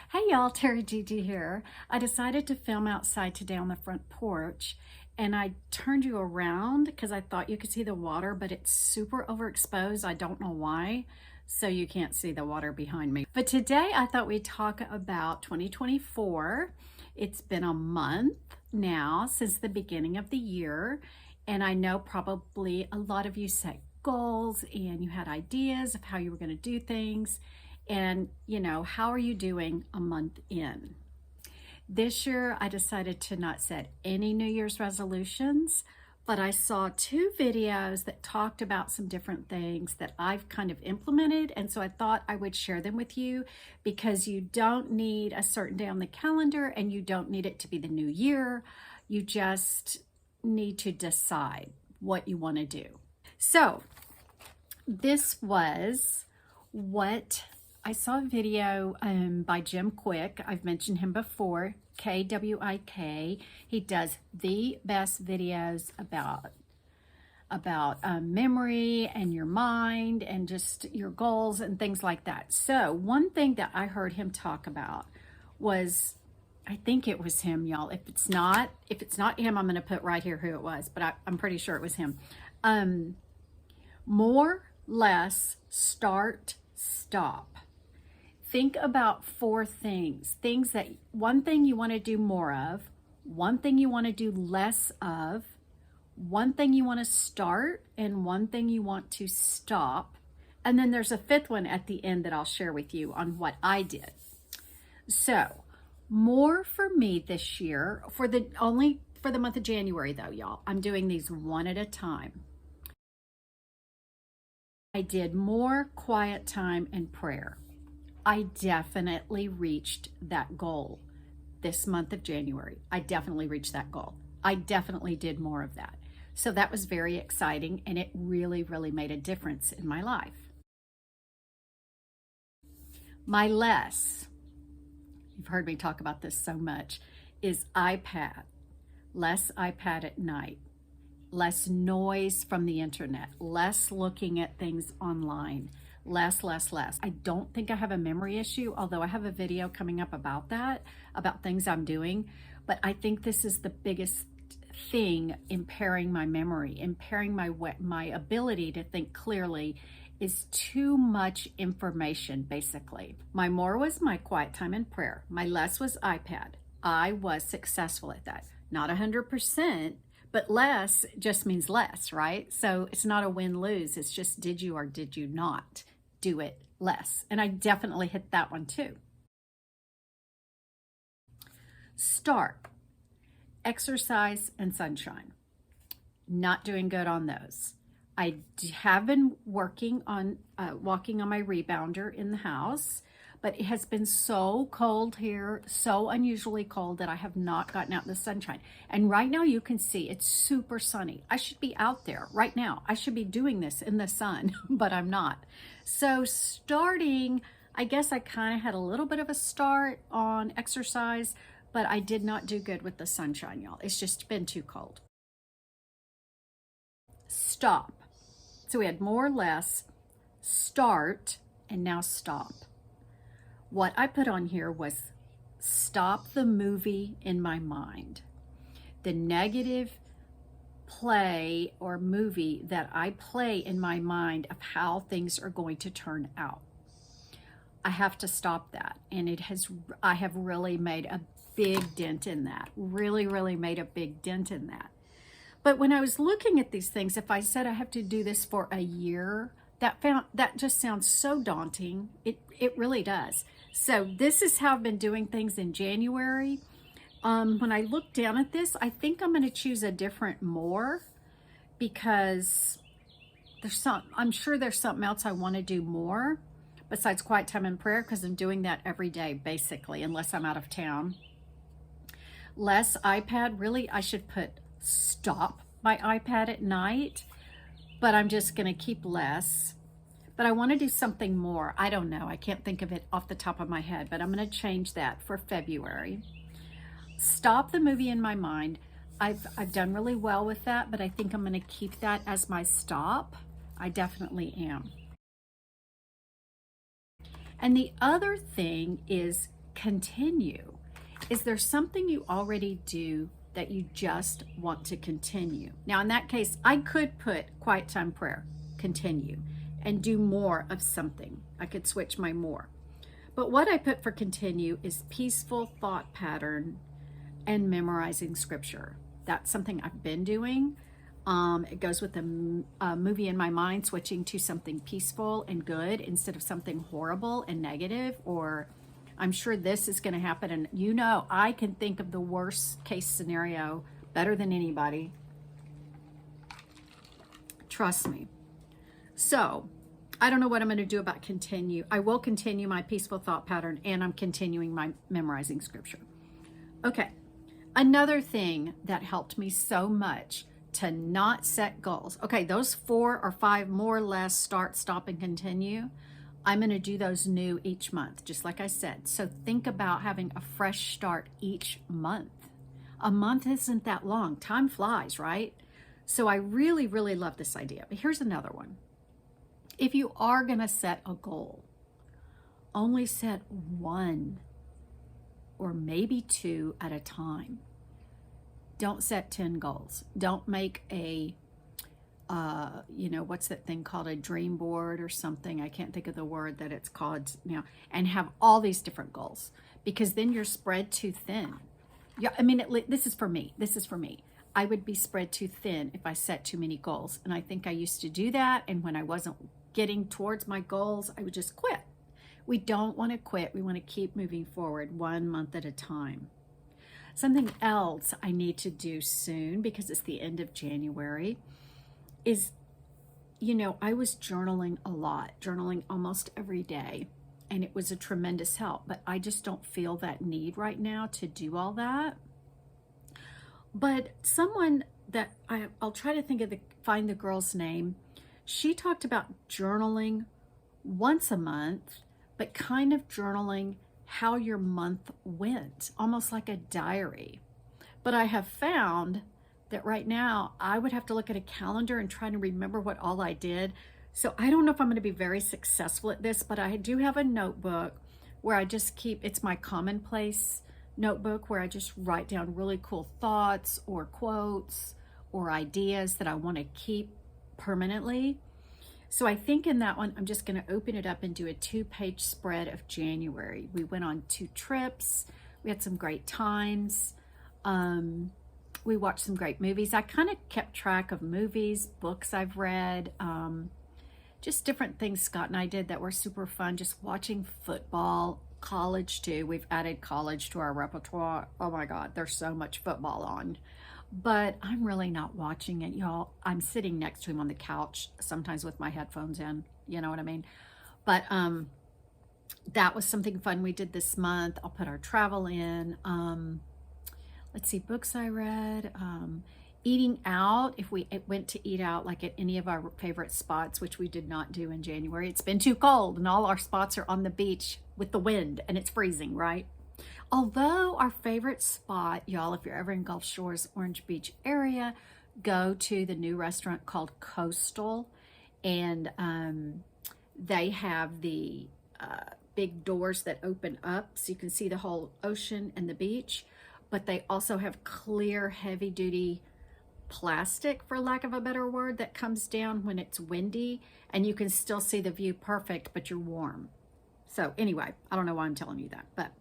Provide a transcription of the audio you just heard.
Hey y'all, Terry Gigi here. I decided to film outside today on the front porch, and I turned you around because I thought you could see the water, but it's super overexposed. I don't know why, so you can't see the water behind me. But today I thought we'd talk about 2024. It's been a month now since the beginning of the year, and I know probably a lot of you set goals and you had ideas of how you were going to do things. And, how are you doing a month in? This year, I decided to not set any New Year's resolutions, but I saw two videos that talked about some different things that I've kind of implemented. And so I thought I would share them with you because you don't need a certain day on the calendar and you don't need it to be the new year. You just need to decide what you want to do. So this was what I saw a video by Kwik. I've mentioned him before, Kwik. He does the best videos about memory and your mind and just your goals and things like that. So one thing that I heard him talk about was, I think it was him, y'all. If it's not him, I'm going to put right here who it was, but I'm pretty sure it was him. More, less, start, stop. Think about four things that one thing you want to do more of, one thing you want to do less of, one thing you want to start, and one thing you want to stop. And then there's a fifth one at the end that I'll share with you on what I did. So more for me this year, only for the month of January though, y'all. I'm doing these one at a time. I did more quiet time and prayer. I definitely reached that goal this month of January. I definitely reached that goal. I definitely did more of that. So that was very exciting, and it really, really made a difference in my life. My less, you've heard me talk about this so much, is iPad. Less iPad at night. Less noise from the internet. Less looking at things online. Less. I don't think I have a memory issue, although I have a video coming up about that, about things I'm doing. But I think this is the biggest thing impairing my memory, impairing my ability to think clearly, is too much information, basically. My more was my quiet time and prayer. My less was iPad. I was successful at that. Not 100%, but less just means less, right? So it's not a win-lose. It's just, did you or did you not do it less? And I definitely hit that one too. Start, exercise, and sunshine. Not doing good on those. I have been working on walking on my rebounder in the house, but it has been so cold here, so unusually cold, that I have not gotten out in the sunshine. And right now you can see it's super sunny. I should be out there right now. I should be doing this in the sun, but I'm not. So starting, I guess I kind of had a little bit of a start on exercise, but I did not do good with the sunshine, y'all. It's just been too cold. Stop. So we had more, less, start, and now stop. What I put on here was stop the movie in my mind. The negative play or movie that I play in my mind of how things are going to turn out. I have to stop that. And I have really made a big dent in that. Really made a big dent in that. But when I was looking at these things, if I said I have to do this for a year, that just sounds so daunting. It really does. So this is how I've been doing things in January. When I look down at this, I think I'm going to choose a different more, because I'm sure there's something else I want to do more besides quiet time and prayer, because I'm doing that every day basically, unless I'm out of town. Less iPad. Really, I should put stop my iPad at night, but I'm just going to keep less. But I want to do something more. I don't know. I can't think of it off the top of my head, but I'm going to change that for February. Stop the movie in my mind. I've done really well with that, but I think I'm going to keep that as my stop. I definitely am. And the other thing is continue. Is there something you already do that you just want to continue? Now, in that case, I could put quiet time prayer, continue, and do more of something. I could switch my more. But what I put for continue is peaceful thought pattern and memorizing scripture. That's something I've been doing. It goes with the movie in my mind, switching to something peaceful and good instead of something horrible and negative, or I'm sure this is going to happen. And you know, I can think of the worst case scenario better than anybody. Trust me. So I don't know what I'm going to do about continue. I will continue my peaceful thought pattern, and I'm continuing my memorizing scripture. Okay. Another thing that helped me so much to not set goals. Okay, those 4 or 5 more or less start, stop, and continue. I'm going to do those new each month, just like I said. So think about having a fresh start each month. A month isn't that long. Time flies, right? So I really, really love this idea. But here's another one. If you are going to set a goal, only set 1 or maybe 2 at a time. Don't set 10 goals. Don't make a, what's that thing called? A dream board or something. I can't think of the word that it's called now. And have all these different goals, because then you're spread too thin. Yeah, I mean, this is for me. This is for me. I would be spread too thin if I set too many goals. And I think I used to do that. And when I wasn't getting towards my goals, I would just quit. We don't want to quit. We want to keep moving forward 1 month at a time. Something else I need to do soon, because it's the end of January, is, I was journaling a lot, journaling almost every day, and it was a tremendous help, but I just don't feel that need right now to do all that. But someone that I'll try to find the girl's name, she talked about journaling once a month, but kind of journaling how your month went, almost like a diary. But I have found that right now I would have to look at a calendar and try to remember what all I did. So I don't know if I'm going to be very successful at this, but I do have a notebook where I just it's my commonplace notebook where I just write down really cool thoughts or quotes or ideas that I want to keep permanently. So I think in that one, I'm just going to open it up and do a 2-page spread of January. We went on 2 trips. We had some great times. We watched some great movies. I kind of kept track of movies, books I've read, just different things Scott and I did that were super fun. Just watching football, college too. We've added college to our repertoire. Oh my God, there's so much football on. But I'm really not watching it, y'all. I'm sitting next to him on the couch, sometimes with my headphones in, you know what I mean? But that was something fun we did this month. I'll put our travel in. Let's see, books I read. Eating out, if we went to eat out like at any of our favorite spots, which we did not do in January. It's been too cold and all our spots are on the beach with the wind and it's freezing, right? Although our favorite spot, y'all, if you're ever in Gulf Shores, Orange Beach area, go to the new restaurant called Coastal. And they have the big doors that open up so you can see the whole ocean and the beach. But they also have clear, heavy-duty plastic, for lack of a better word, that comes down when it's windy. And you can still see the view perfect, but you're warm. So anyway, I don't know why I'm telling you that, but